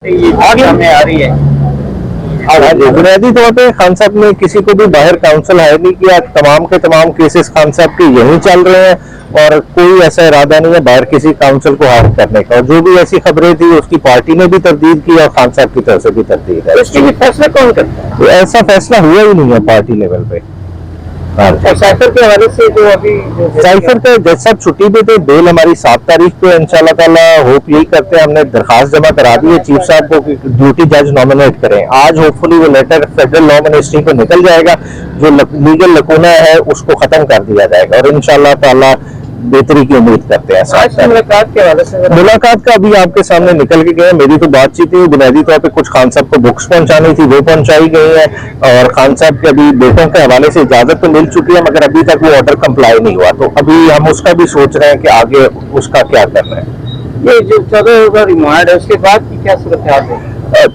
सामने आ रही है। बुनियादी तौर पे खान साहब ने किसी को भी बाहर काउंसिल हायर नहीं किया। तमाम के तमाम केसेस खान साहब के यहीं चल रहे हैं और कोई ऐसा इरादा नहीं है बाहर किसी काउंसिल को हायर करने का। और जो भी ऐसी खबरें थी उसकी पार्टी ने भी तरदीद की और खान साहब की तरफ से भी तरदीद है। इसके लिए फैसला कौन करता है? तो ऐसा फैसला हुआ ही नहीं है पार्टी लेवल पे। और साइफर के हवाले से जो अभी साइफर का जज साहब छुट्टी पे थे, बेल हमारी 7 तारीख को इंशाल्लाह ताला होप यही करते हैं। हमने दरखास्त जमा करा दी है चीफ साहब को कि ड्यूटी जज नॉमिनेट करें। आज होपफुली वो लेटर फेडरल लॉ मिनिस्ट्री को निकल जाएगा, जो लीगल लकूना है उसको खत्म कर दिया जाएगा और इंशाल्लाह ताला बेहतरी की उम्मीद करते हैं। आज की मुलाकात के हवाले से मुलाकात का अभी आपके सामने निकल के गए। मेरी तो बातचीत हुई, बुनियादी तौर पे कुछ खान साहब को बुक्स पहुंचानी थी वो पहुंचाई गई है और खान साहब के अभी बेटों के हवाले से इजाजत तो मिल चुकी है मगर अभी तक वो ऑर्डर कंप्लाई नहीं हुआ। तो अभी हम उसका भी सोच रहे हैं कि आगे उसका क्या करना है। ये जो 14 रोजा रिमांड है उसके बाद की क्या सूरत है?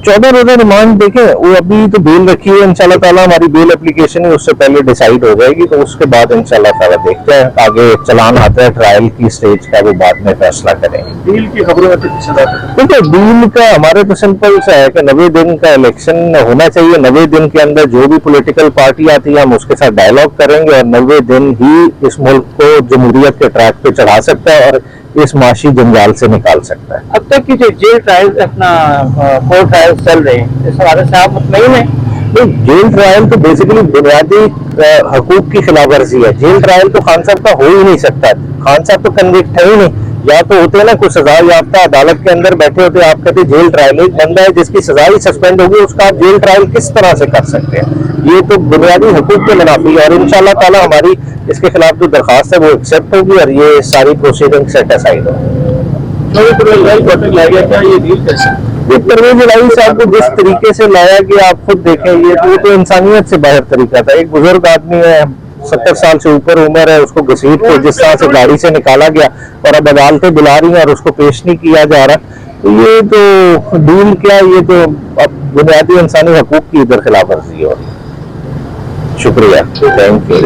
14 रोजा रिमांड देखें, वो अभी तो बेल रखी है। इंशाल्लाह ताला हमारी बेल एप्लीकेशन ही उससे पहले डिसाइड हो जाएगी तो उसके बाद इंशाल्लाह ताला देखते हैं आगे चलान आता है ट्रायल की स्टेज का, वो बाद में फैसला करेंगे। डील की खबरों में देखिए डील का हमारे तो सिंपल सा है कि 90 दिन का इलेक्शन होना चाहिए। 90 दिन के अंदर जो भी पॉलिटिकल पार्टी आती है हम उसके साथ डायलॉग करेंगे और 90 दिन ही इस मुल्क को जमहूरियत के ट्रैक पे चढ़ा सकता है और इस माशी जंजाल से निकाल सकता है। अब तक की जो जेल ट्रायल अपना कोर्ट ट्रायल चल रहे हैं इस हवाले से आप मुतमईन हैं? जेल ट्रायल तो बेसिकली बुनियादी हकूक की खिलाफ वर्जी है। जेल ट्रायल तो खान साहब का हो ही नहीं सकता। खान साहब तो कन्विक्ट है ही नहीं। या तो होते हैं ना कुछ सजा याफ्ता अदालत के अंदर बैठे होते, आप कहते जेल ट्रायल। एक बंदा है जिसकी सजा ही सस्पेंड होगी उसका आप जेल ट्रायल किस तरह से कर सकते हैं? ये तो बुनियादी हकूक के मुनाफी है और इंशाल्लाह ताला हमारी इसके खिलाफ जो दरखास्त है वो एक्सेप्ट होगी और ये सारी प्रोसीडिंग सेट असाइड होगी। ये परवेज इलाही साहब को जिस तरीके से लाया गया आप खुद देखें, ये तो इंसानियत से बाहर तरीका था। एक बुजुर्ग आदमी है, 70 साल से ऊपर उम्र है, उसको घसीट के जिस तरह से गाड़ी से निकाला गया और अब अदालतें बुला रही हैं और उसको पेश नहीं किया जा रहा। तो ये तो डील क्या, ये तो अब बुनियादी इंसानी हकूक की इधर खिलाफ वर्जी है। शुक्रिया, थैंक यू।